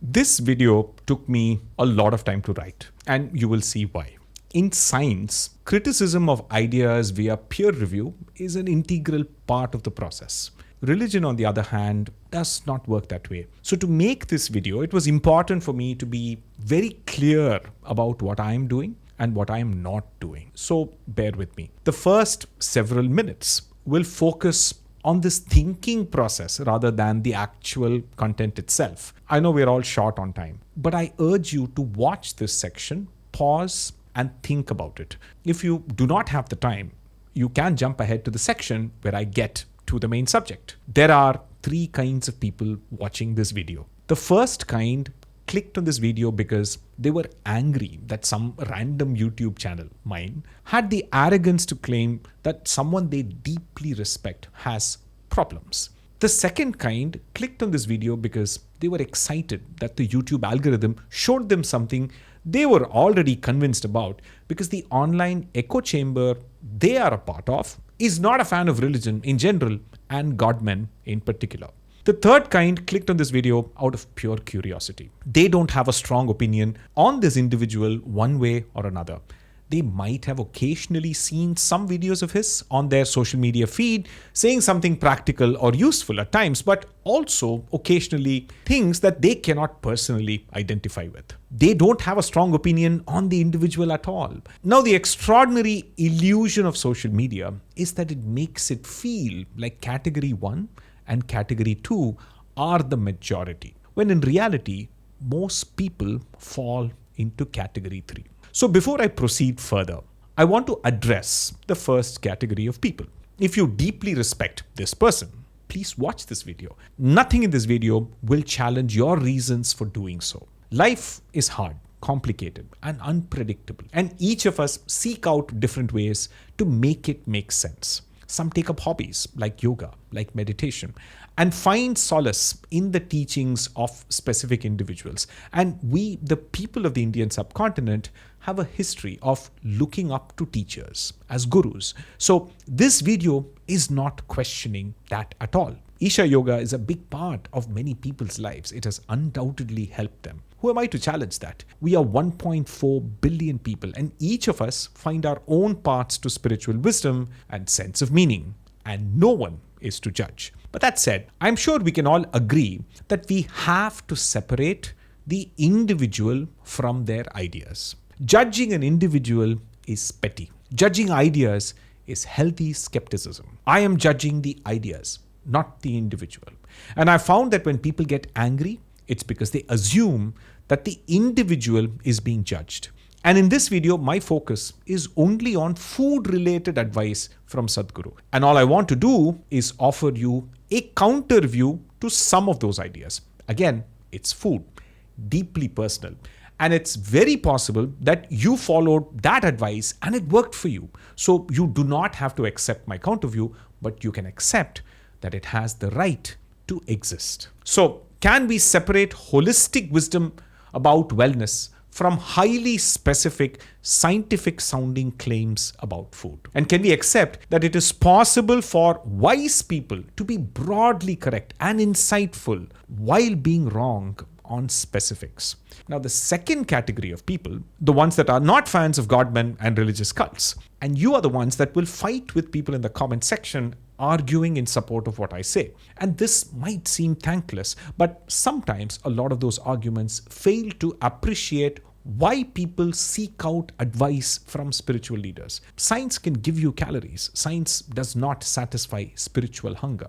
This video took me a lot of time to write, and you will see why. In science, criticism of ideas via peer review is an integral part of the process. Religion, on the other hand, does not work that way. So to make this video, it was important for me to be very clear about what I am doing and what I am not doing. So bear with me. The first several minutes will focus on this thinking process rather than the actual content itself. I know we're all short on time, but I urge you to watch this section, pause, and think about it. If you do not have the time, you can jump ahead to the section where I get to the main subject. There are three kinds of people watching this video. The first kind clicked on this video because they were angry that some random YouTube channel, mine, had the arrogance to claim that someone they deeply respect has problems. The second kind clicked on this video because they were excited that the YouTube algorithm showed them something they were already convinced about, because the online echo chamber they are a part of is not a fan of religion in general and Godmen in particular. The third kind clicked on this video out of pure curiosity. They don't have a strong opinion on this individual one way or another. They might have occasionally seen some videos of his on their social media feed saying something practical or useful at times, but also occasionally things that they cannot personally identify with. They don't have a strong opinion on the individual at all. Now, the extraordinary illusion of social media is that it makes it feel like category 1 and category 2 are the majority, when in reality, most people fall into category 3. So before I proceed further, I want to address the first category of people. If you deeply respect this person, please watch this video. Nothing in this video will challenge your reasons for doing so. Life is hard, complicated, and unpredictable, and each of us seek out different ways to make it make sense. Some take up hobbies like yoga, like meditation, and find solace in the teachings of specific individuals. And we, the people of the Indian subcontinent, have a history of looking up to teachers as gurus. So this video is not questioning that at all. Isha Yoga is a big part of many people's lives. It has undoubtedly helped them. Who am I to challenge that? We are 1.4 billion people, and each of us find our own paths to spiritual wisdom and sense of meaning, and no one is to judge. But that said, I'm sure we can all agree that we have to separate the individual from their ideas. Judging an individual is petty. Judging ideas is healthy skepticism. I am judging the ideas, not the individual. And I found that when people get angry, it's because they assume that the individual is being judged. And in this video, my focus is only on food-related advice from Sadhguru. And all I want to do is offer you a counter view to some of those ideas. Again, it's food, deeply personal. And it's very possible that you followed that advice and it worked for you. So you do not have to accept my counter view, but you can accept that it has the right to exist. So can we separate holistic wisdom about wellness from highly specific, scientific sounding claims about food? And can we accept that it is possible for wise people to be broadly correct and insightful while being wrong on specifics? Now, the second category of people, the ones that are not fans of godmen and religious cults, and you are the ones that will fight with people in the comment section arguing in support of what I say. And this might seem thankless, but sometimes a lot of those arguments fail to appreciate why people seek out advice from spiritual leaders. Science can give you calories. Science does not satisfy spiritual hunger.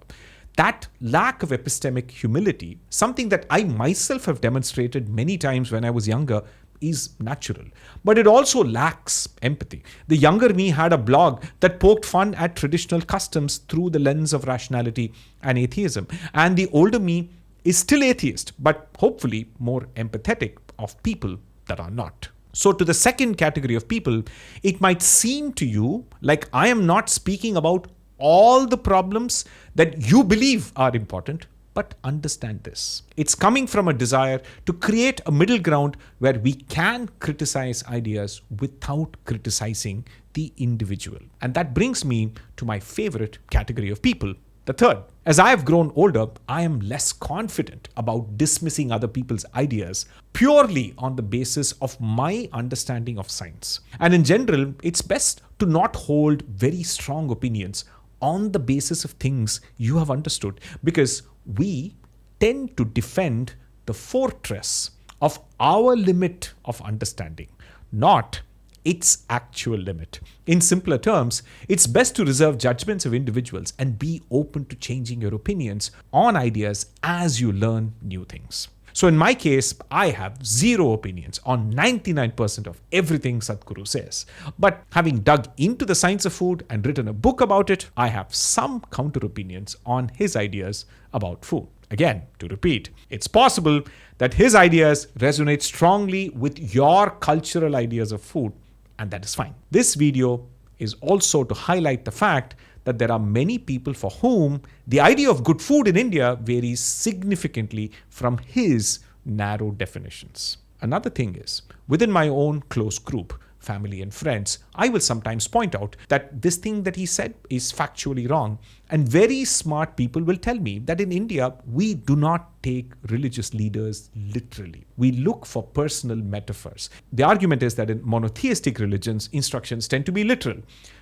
That lack of epistemic humility, something that I myself have demonstrated many times when I was younger, is natural. But it also lacks empathy. The younger me had a blog that poked fun at traditional customs through the lens of rationality and atheism. And the older me is still atheist, but hopefully more empathetic of people that are not. So to the second category of people, it might seem to you like I am not speaking about all the problems that you believe are important, but understand this. It's coming from a desire to create a middle ground where we can criticize ideas without criticizing the individual. And that brings me to my favorite category of people, The third, as I have grown older, I am less confident about dismissing other people's ideas purely on the basis of my understanding of science. And in general, it's best to not hold very strong opinions on the basis of things you have understood, because we tend to defend the fortress of our limit of understanding, not its actual limit. In simpler terms, it's best to reserve judgments of individuals and be open to changing your opinions on ideas as you learn new things. So in my case, I have zero opinions on 99% of everything Sadhguru says. But having dug into the science of food and written a book about it, I have some counter opinions on his ideas about food. Again, to repeat, it's possible that his ideas resonate strongly with your cultural ideas of food, and that is fine. This video is also to highlight the fact that there are many people for whom the idea of good food in India varies significantly from his narrow definitions. Another thing is, within my own close group, family and friends, I will sometimes point out that this thing that he said is factually wrong. And very smart people will tell me that in India, we do not take religious leaders literally. We look for personal metaphors. The argument is that in monotheistic religions, instructions tend to be literal.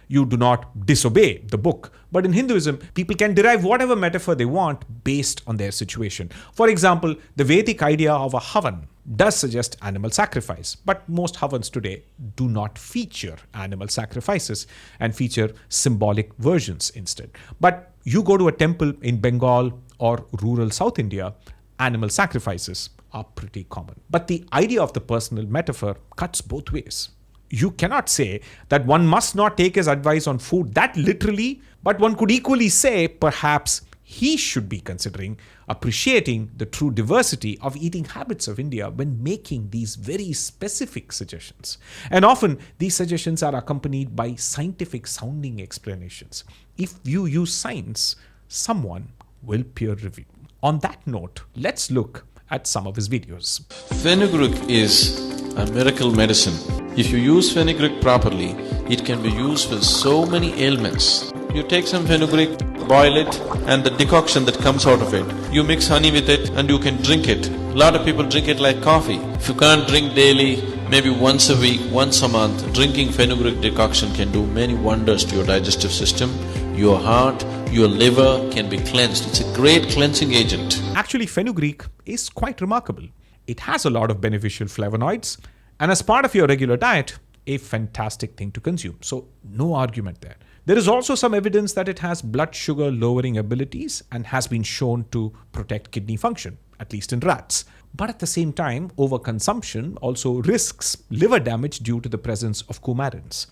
You do not disobey the book. But in Hinduism, people can derive whatever metaphor they want based on their situation. For example, the Vedic idea of a havan does suggest animal sacrifice, but most havans today do not feature animal sacrifices and feature symbolic versions instead. But you go to a temple in Bengal or rural South India, animal sacrifices are pretty common. But the idea of the personal metaphor cuts both ways. You cannot say that one must not take his advice on food that literally, but one could equally say perhaps he should be considering appreciating the true diversity of eating habits of India when making these very specific suggestions. And often these suggestions are accompanied by scientific sounding explanations. If you use science, someone will peer review. On that note, let's look at some of his videos. Fenugreek is a miracle medicine. If you use fenugreek properly, it can be used for so many ailments. You take some fenugreek, boil it, and the decoction that comes out of it, you mix honey with it and you can drink it. A lot of people drink it like coffee. If you can't drink daily, maybe once a week, once a month, drinking fenugreek decoction can do many wonders to your digestive system. Your heart, your liver can be cleansed. It's a great cleansing agent. Actually, fenugreek is quite remarkable. It has a lot of beneficial flavonoids, and as part of your regular diet, a fantastic thing to consume. So no argument there. There is also some evidence that it has blood sugar lowering abilities and has been shown to protect kidney function, at least in rats. But at the same time, overconsumption also risks liver damage due to the presence of coumarins.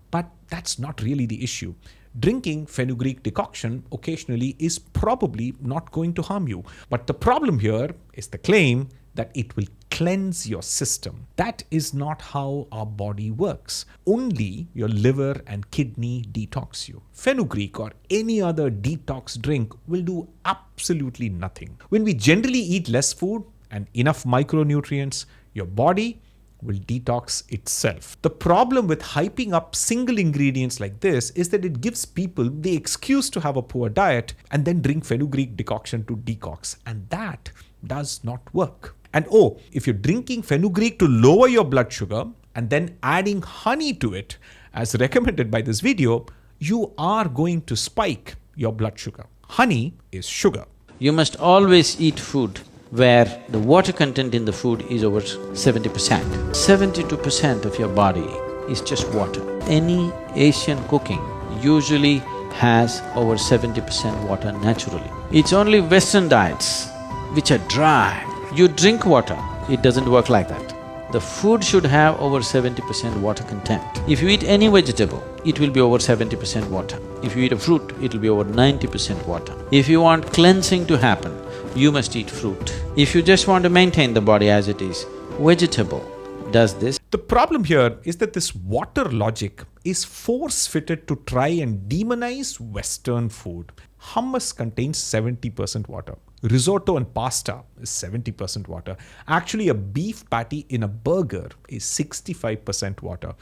But that's not really the issue. Drinking fenugreek decoction occasionally is probably not going to harm you. But the problem here is the claim that it will cleanse your system. That is not how our body works. Only your liver and kidney detox you. Fenugreek or any other detox drink will do absolutely nothing. When we generally eat less food and enough micronutrients, your body will detox itself. The problem with hyping up single ingredients like this is that it gives people the excuse to have a poor diet and then drink fenugreek decoction to detox, and that does not work. And if you're drinking fenugreek to lower your blood sugar and then adding honey to it, as recommended by this video, you are going to spike your blood sugar. Honey is sugar. You must always eat food where the water content in the food is over 70%. 72% of your body is just water. Any Asian cooking usually has over 70% water naturally. It's only Western diets which are dry. You drink water, it doesn't work like that. The food should have over 70% water content. If you eat any vegetable, it will be over 70% water. If you eat a fruit, it will be over 90% water. If you want cleansing to happen, you must eat fruit. If you just want to maintain the body as it is, vegetable does this. The problem here is that this water logic is force-fitted to try and demonize Western food. Hummus contains 70% water. Risotto and pasta is 70% water. Actually, a beef patty in a burger is 65% water.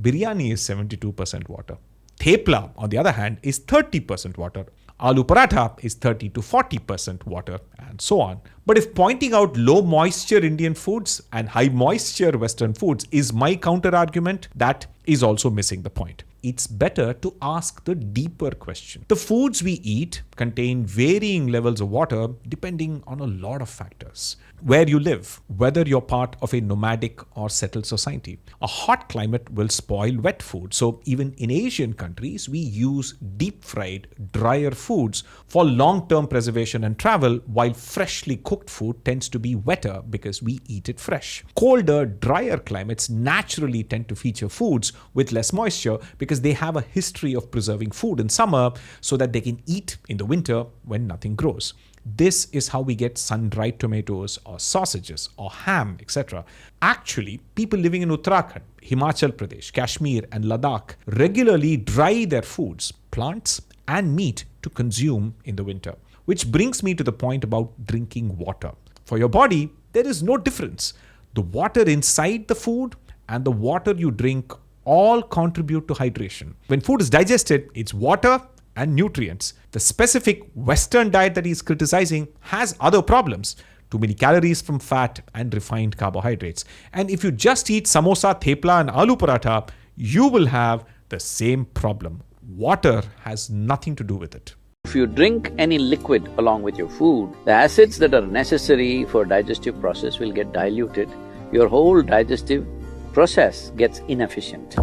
Biryani is 72% water. Thepla, on the other hand, is 30% water. Aloo paratha is 30 to 40% water, and so on. But if pointing out low moisture Indian foods and high moisture Western foods is my counter argument, that is also missing the point. It's better to ask the deeper question. The foods we eat contain varying levels of water depending on a lot of factors. Where you live, whether you're part of a nomadic or settled society. A hot climate will spoil wet food. So even in Asian countries, we use deep-fried, drier foods for long-term preservation and travel, while freshly cooked food tends to be wetter because we eat it fresh. Colder, drier climates naturally tend to feature foods with less moisture because they have a history of preserving food in summer so that they can eat in the winter when nothing grows. This is how we get sun-dried tomatoes or sausages or ham, etc. Actually, people living in Uttarakhand, Himachal Pradesh, Kashmir and Ladakh regularly dry their foods, plants and meat to consume in the winter. Which brings me to the point about drinking water. For your body, there is no difference. The water inside the food and the water you drink all contribute to hydration. When food is digested, it's water and nutrients. The specific Western diet that he's criticizing has other problems. Too many calories from fat and refined carbohydrates. And if you just eat samosa, thepla and aloo paratha, you will have the same problem. Water has nothing to do with it. If you drink any liquid along with your food, the acids that are necessary for digestive process will get diluted. Your whole digestive process gets inefficient.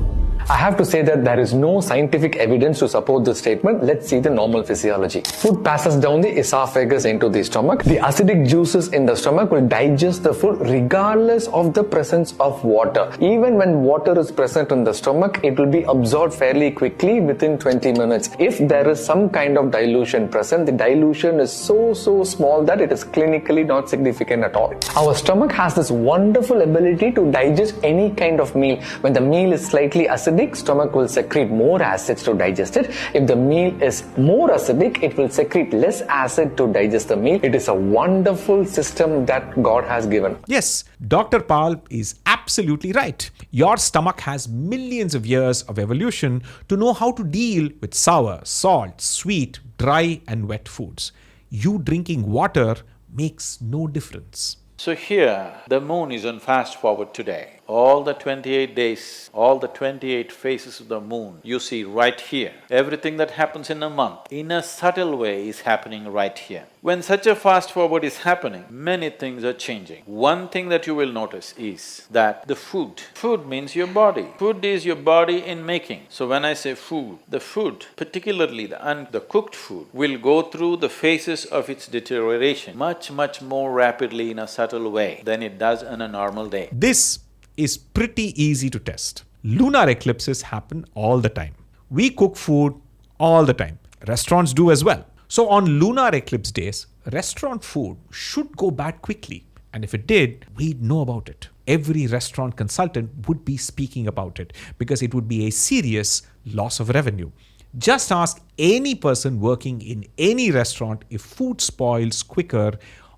I have to say that there is no scientific evidence to support this statement. Let's see the normal physiology. Food passes down the esophagus into the stomach. The acidic juices in the stomach will digest the food regardless of the presence of water. Even when water is present in the stomach, it will be absorbed fairly quickly within 20 minutes. If there is some kind of dilution present, the dilution is so small that it is clinically not significant at all. Our stomach has this wonderful ability to digest any kind of meal. When the meal is slightly acidic, stomach will secrete more acids to digest it. If the meal is more acidic, it will secrete less acid to digest the meal. It is a wonderful system that God has given. Yes, Dr. Pal is absolutely right. Your stomach has millions of years of evolution to know how to deal with sour, salt, sweet, dry and wet foods. You drinking water makes no difference. So here, the moon is on fast forward today. All the 28 days, all the 28 phases of the moon, you see right here. Everything that happens in a month, in a subtle way, is happening right here. When such a fast forward is happening, many things are changing. One thing that you will notice is that the food means your body. Food is your body in making. So when I say food, the food, particularly the cooked food, will go through the phases of its deterioration much more rapidly in a subtle way than it does on a normal day. This is pretty easy to test. Lunar eclipses happen all the time. We cook food all the time. Restaurants do as well. So on lunar eclipse days, restaurant food should go bad quickly. And if it did, we'd know about it. Every restaurant consultant would be speaking about it because it would be a serious loss of revenue. Just ask any person working in any restaurant if food spoils quicker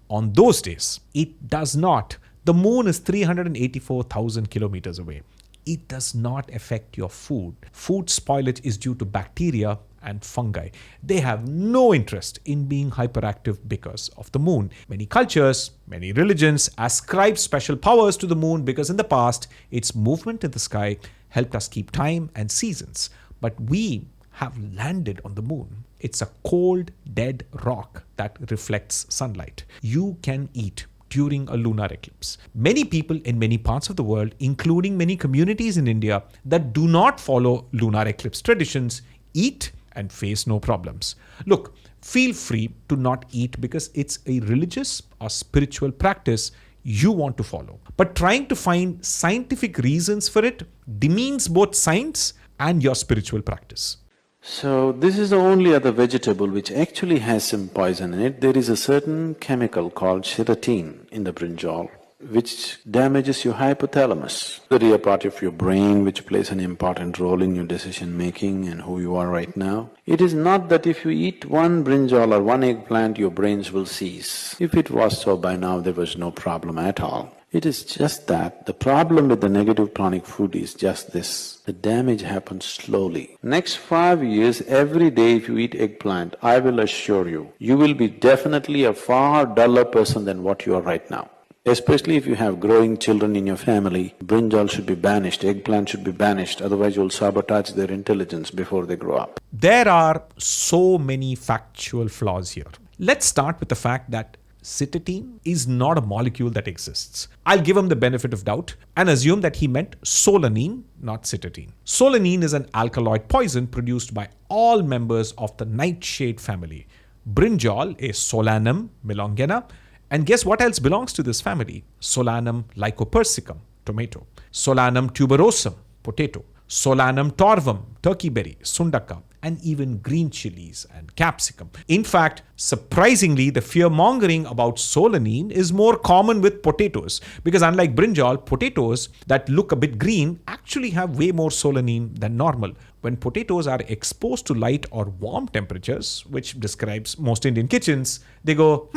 on those days. It does not. The moon is 384,000 kilometers away. It does not affect your food. Food spoilage is due to bacteria and fungi. They have no interest in being hyperactive because of the moon. Many cultures, many religions ascribe special powers to the moon because in the past, its movement in the sky helped us keep time and seasons. But we have landed on the moon. It's a cold, dead rock that reflects sunlight. You can eat during a lunar eclipse. Many people in many parts of the world, including many communities in India that do not follow lunar eclipse traditions, eat and face no problems. Look, feel free to not eat because it's a religious or spiritual practice you want to follow. But trying to find scientific reasons for it demeans both science and your spiritual practice. So this is the only other vegetable which actually has some poison in it. There is a certain chemical called Citations in the brinjal, which damages your hypothalamus, the rear part of your brain which plays an important role in your decision-making and who you are right now. It is not that if you eat one brinjal or one eggplant, your brains will cease. If it was so, by now there was no problem at all. It is just that the problem with the negative pranic food is just this, the damage happens slowly. Next 5 years, every day if you eat eggplant, I will assure you, you will be definitely a far duller person than what you are right now. Especially if you have growing children in your family, brinjal should be banished, eggplant should be banished, otherwise you'll sabotage their intelligence before they grow up. There are so many factual flaws here. Let's start with the fact that Citations is not a molecule that exists. I'll give him the benefit of doubt and assume that he meant solanine, not Citations. Solanine is an alkaloid poison produced by all members of the nightshade family. Brinjal is Solanum melongena, and guess what else belongs to this family? Solanum lycopersicum, tomato. Solanum tuberosum, potato. Solanum torvum, turkey berry, sundaka, and even green chilies and capsicum. In fact, surprisingly, the fear-mongering about solanine is more common with potatoes because unlike brinjal, potatoes that look a bit green actually have way more solanine than normal. When potatoes are exposed to light or warm temperatures, which describes most Indian kitchens, they go,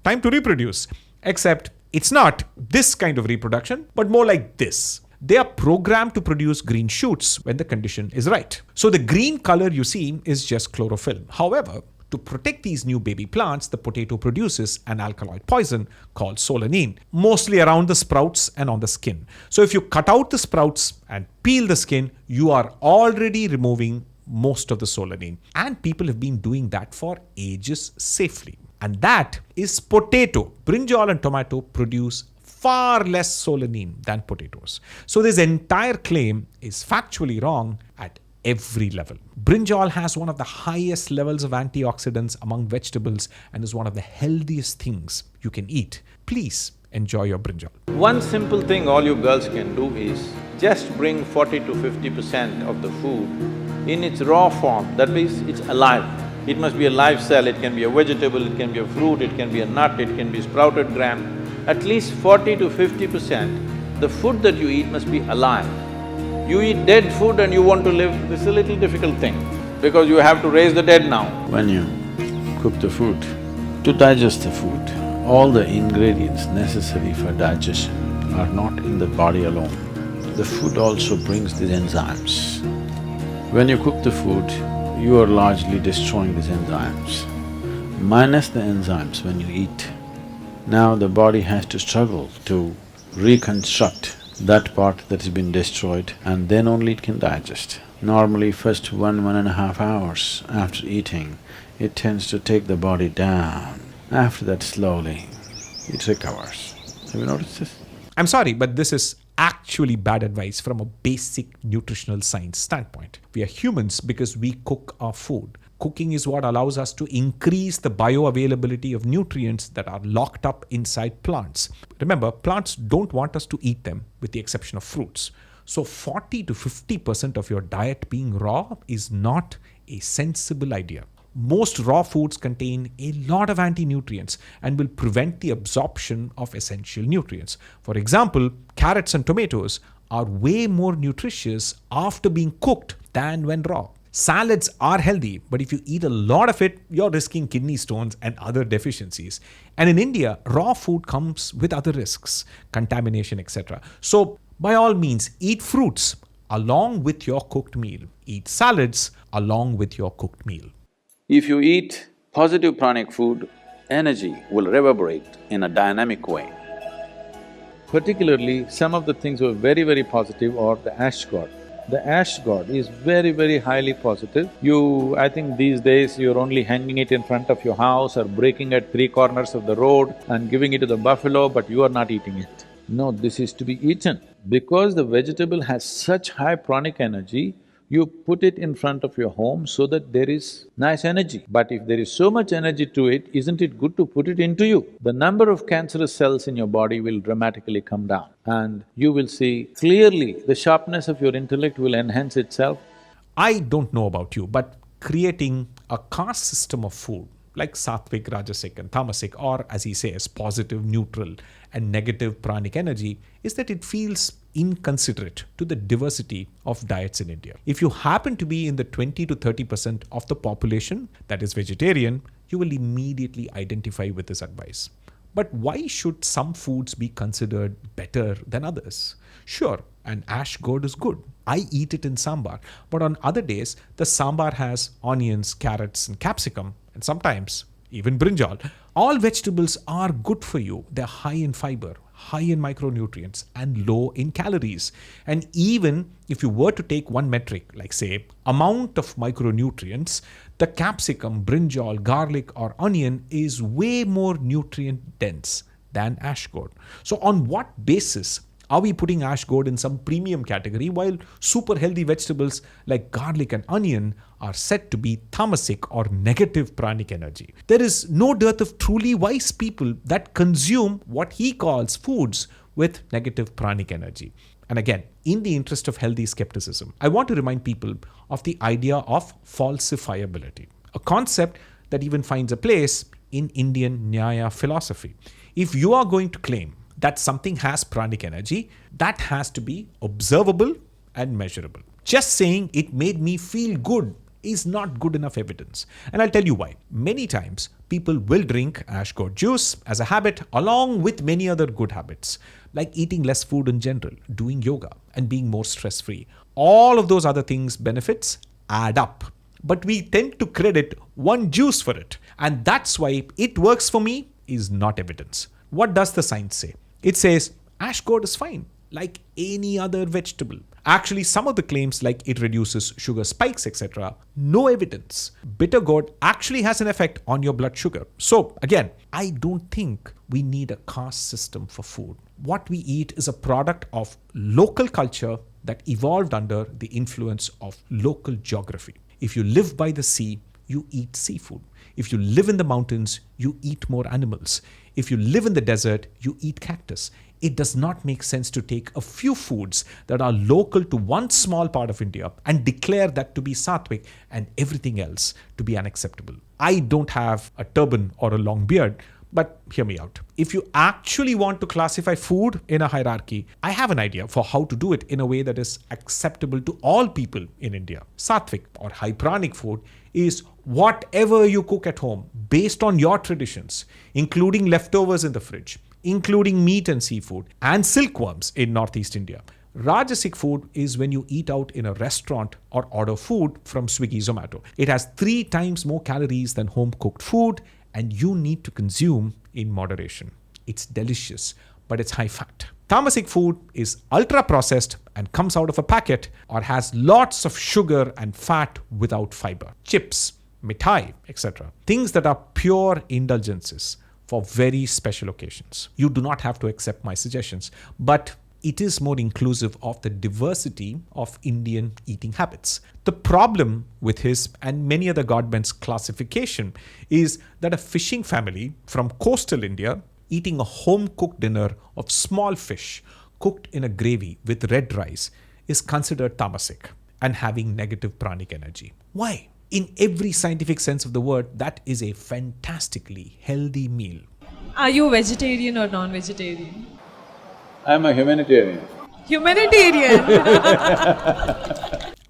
time to reproduce. Except it's not this kind of reproduction, but more like this. They are programmed to produce green shoots when the condition is right. So the green color you see is just chlorophyll. However, to protect these new baby plants, the potato produces an alkaloid poison called solanine, mostly around the sprouts and on the skin. So if you cut out the sprouts and peel the skin, you are already removing most of the solanine. And people have been doing that for ages safely. And that is potato. Brinjal and tomato produce far less solanine than potatoes. So this entire claim is factually wrong at every level. Brinjal has one of the highest levels of antioxidants among vegetables and is one of the healthiest things you can eat. Please enjoy your brinjal. One simple thing all you girls can do is just bring 40 to 50% of the food in its raw form, that means it's alive. It must be a live cell, it can be a vegetable, it can be a fruit, it can be a nut, it can be sprouted gram. At least 40 to 50%, the food that you eat must be alive. You eat dead food and you want to live, this is a little difficult thing because you have to raise the dead now. When you cook the food, to digest the food, all the ingredients necessary for digestion are not in the body alone. The food also brings these enzymes. When you cook the food, you are largely destroying these enzymes. Minus the enzymes when you eat, now the body has to struggle to reconstruct that part that has been destroyed and then only it can digest. Normally first 1.5 hours after eating, it tends to take the body down. After that slowly, it recovers. Have you noticed this? I'm sorry, but this is actually bad advice from a basic nutritional science standpoint. We are humans because we cook our food. Cooking is what allows us to increase the bioavailability of nutrients that are locked up inside plants. Remember, plants don't want us to eat them, with the exception of fruits. So 40 to 50% of your diet being raw is not a sensible idea. Most raw foods contain a lot of anti-nutrients and will prevent the absorption of essential nutrients. For example, carrots and tomatoes are way more nutritious after being cooked than when raw. Salads are healthy, but if you eat a lot of it, you're risking kidney stones and other deficiencies. And in India, raw food comes with other risks, contamination, etc. So, by all means, eat fruits along with your cooked meal. Eat salads along with your cooked meal. If you eat positive pranic food, energy will reverberate in a dynamic way. Particularly, some of the things were very positive are the ash god. The ash god is very highly positive. I think these days you're only hanging it in front of your house or breaking at 3 corners of the road and giving it to the buffalo, but you are not eating it. No, this is to be eaten. Because the vegetable has such high pranic energy, you put it in front of your home so that there is nice energy. But if there is so much energy to it, isn't it good to put it into you? The number of cancerous cells in your body will dramatically come down and you will see clearly the sharpness of your intellect will enhance itself. I don't know about you, but creating a caste system of food like Satvic, Rajasik and Tamasik, or as he says, positive, neutral and negative pranic energy, is that it feels inconsiderate to the diversity of diets in India. If you happen to be in the 20 to 30% of the population that is vegetarian, you will immediately identify with this advice. But why should some foods be considered better than others? Sure, an ash gourd is good. I eat it in sambar. But on other days, the sambar has onions, carrots, and capsicum, and sometimes even brinjal. All vegetables are good for you. They're high in fiber, high in micronutrients, and low in calories. And even if you were to take one metric, like say amount of micronutrients, the capsicum, brinjal, garlic, or onion is way more nutrient dense than ash gourd. So on what basis are we putting ash gourd in some premium category while super healthy vegetables like garlic and onion are said to be tamasik or negative pranic energy? There is no dearth of truly wise people that consume what he calls foods with negative pranic energy. And again, in the interest of healthy skepticism, I want to remind people of the idea of falsifiability, a concept that even finds a place in Indian Nyaya philosophy. If you are going to claim that something has pranic energy, that has to be observable and measurable. Just saying it made me feel good is not good enough evidence. And I'll tell you why. Many times, people will drink ash gourd juice as a habit along with many other good habits, like eating less food in general, doing yoga, and being more stress-free. All of those other things, benefits, add up. But we tend to credit one juice for it. And that's why it works for me is not evidence. What does the science say? It says ash gourd is fine, like any other vegetable. Actually, some of the claims like it reduces sugar spikes, etc., no evidence. Bitter gourd actually has an effect on your blood sugar. So again, I don't think we need a caste system for food. What we eat is a product of local culture that evolved under the influence of local geography. If you live by the sea, you eat seafood. If you live in the mountains, you eat more animals. If you live in the desert, you eat cactus. It does not make sense to take a few foods that are local to one small part of India and declare that to be Satvic and everything else to be unacceptable. I don't have a turban or a long beard, but hear me out. If you actually want to classify food in a hierarchy, I have an idea for how to do it in a way that is acceptable to all people in India. Satvic or high pranic food is whatever you cook at home based on your traditions, including leftovers in the fridge, including meat and seafood, and silkworms in Northeast India. Rajasik food is when you eat out in a restaurant or order food from Swiggy, Zomato. It has 3 times more calories than home-cooked food, and you need to consume in moderation. It's delicious, but it's high fat. Tamasik food is ultra-processed and comes out of a packet or has lots of sugar and fat without fiber. Chips, mithai, etc. Things that are pure indulgences for very special occasions. You do not have to accept my suggestions, but it is more inclusive of the diversity of Indian eating habits. The problem with his and many other godmen's classification is that a fishing family from coastal India eating a home-cooked dinner of small fish cooked in a gravy with red rice is considered tamasik and having negative pranic energy. Why? In every scientific sense of the word, that is a fantastically healthy meal. Are you vegetarian or non-vegetarian? I'm a humanitarian. Humanitarian?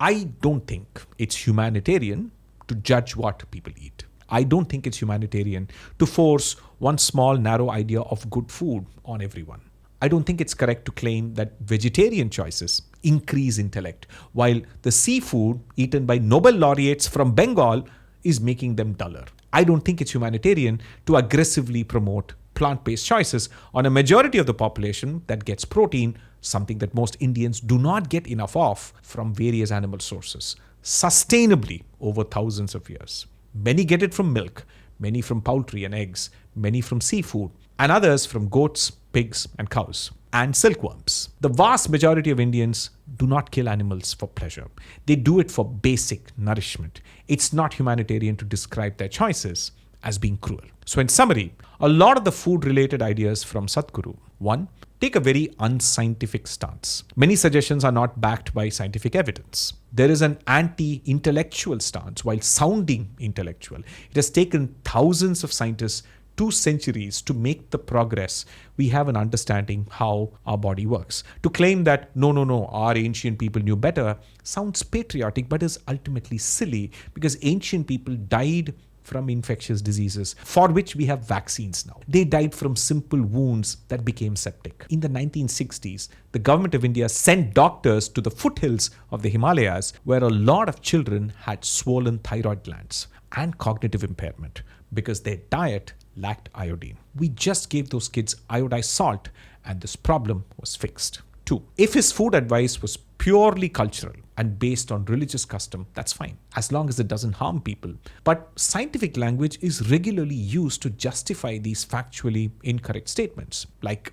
I don't think it's humanitarian to judge what people eat. I don't think it's humanitarian to force one small narrow idea of good food on everyone. I don't think it's correct to claim that vegetarian choices increase intellect, while the seafood eaten by Nobel laureates from Bengal is making them duller. I don't think it's humanitarian to aggressively promote plant-based choices on a majority of the population that gets protein, something that most Indians do not get enough of from various animal sources, sustainably over thousands of years. Many get it from milk, many from poultry and eggs, many from seafood, and others from goats, pigs, and cows, and silkworms. The vast majority of Indians do not kill animals for pleasure. They do it for basic nourishment. It's not humanitarian to describe their choices as being cruel. So in summary, a lot of the food-related ideas from Sadhguru, 1, take a very unscientific stance. Many suggestions are not backed by scientific evidence. There is an anti-intellectual stance while sounding intellectual. It has taken thousands of scientists 2 centuries to make the progress we have in understanding how our body works. To claim that, no, our ancient people knew better sounds patriotic but is ultimately silly because ancient people died from infectious diseases for which we have vaccines now. They died from simple wounds that became septic. In the 1960s, the government of India sent doctors to the foothills of the Himalayas where a lot of children had swollen thyroid glands and cognitive impairment because their diet lacked iodine. We just gave those kids iodized salt and this problem was fixed. 2. If his food advice was purely cultural and based on religious custom, that's fine, as long as it doesn't harm people. But scientific language is regularly used to justify these factually incorrect statements, like,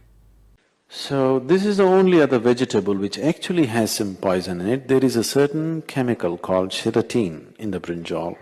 So this is the only other vegetable which actually has some poison in it. There is a certain chemical called Citations in the Brinjal.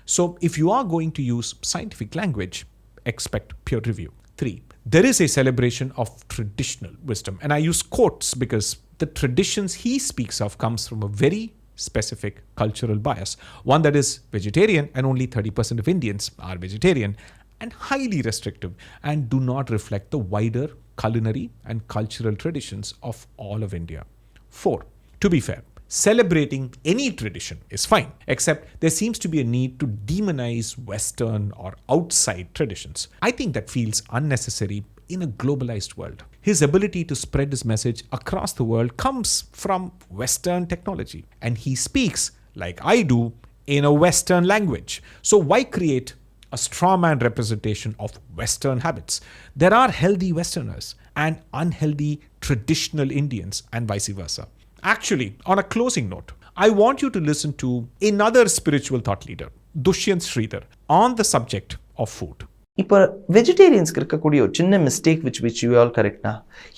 So if you are going to use scientific language, expect peer review. 3. There is a celebration of traditional wisdom. And I use quotes because the traditions he speaks of comes from a very specific cultural bias. One that is vegetarian, and only 30% of Indians are vegetarian, and highly restrictive and do not reflect the wider culinary and cultural traditions of all of India. 4. To be fair, celebrating any tradition is fine, except there seems to be a need to demonize Western or outside traditions. I think that feels unnecessary in a globalized world. His ability to spread his message across the world comes from Western technology, and he speaks, like I do, in a Western language. So why create a strawman representation of Western habits? There are healthy Westerners and unhealthy traditional Indians, and vice versa. Actually, on a closing note, I want you to listen to another spiritual thought leader, Dushyant Sridhar, on the subject of food. இப்போ வெஜிடேரியன்ஸ்க்கு இருக்கக்கூடிய ஒரு சின்ன mistake which you all கரெக்ட்னா,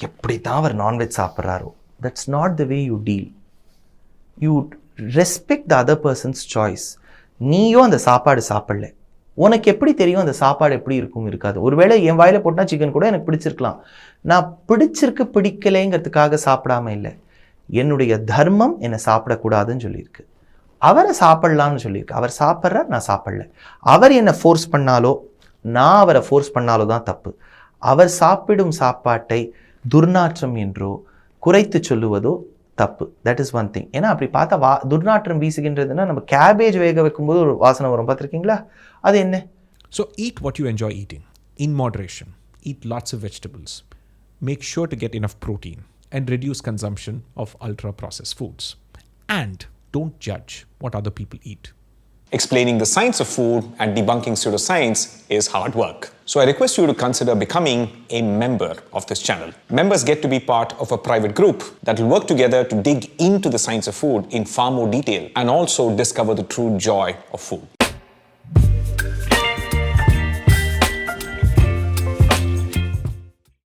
எப்படி தான் அவர் non-veg சாப்பிட்றாரோ, that's not the way you deal. You respect the other persons choice. நீயும் அந்த சாப்பாடு சாப்பிடல, உனக்கு எப்படி தெரியும் அந்த சாப்பாடு எப்படி இருக்கும் இருக்காது. ஒருவேளை என் வாயில போட்டால் சிக்கன் கூட எனக்கு பிடிச்சிருக்கலாம். நான் பிடிச்சிருக்கு பிடிக்கலைங்கிறதுக்காக சாப்பிடாம இல்லை, என்னுடைய தர்மம் என்னை சாப்பிடக்கூடாதுன்னு சொல்லியிருக்கு. அவரை சாப்பிடலான்னு சொல்லியிருக்கு. அவர் சாப்பிட்றார், நான் சாப்பிடல. அவர் என்னை ஃபோர்ஸ் பண்ணாலோ நான் அவரை ஃபோர்ஸ் பண்ணாலோ தான் தப்பு. அவர் சாப்பிடும் சாப்பாட்டை துர்நாற்றம் என்றோ குறைத்து சொல்லுவதோ தப்பு. That is one thing. ஏன்னா அப்படி பார்த்தா துர்நாற்றம் வீசுகின்றதுன்னா, நம்ம கேபேஜ் வேக வைக்கும்போது ஒரு வாசனை வரும், பார்த்துருக்கீங்களா? அது என்ன? So eat what you enjoy eating, in moderation. Eat lots of vegetables. Make sure to get enough protein and reduce consumption of ultra-processed foods. And don't judge what other people eat. Explaining the science of food and debunking pseudoscience is hard work. So I request you to consider becoming a member of this channel. Members get to be part of a private group that will work together to dig into the science of food in far more detail and also discover the true joy of food.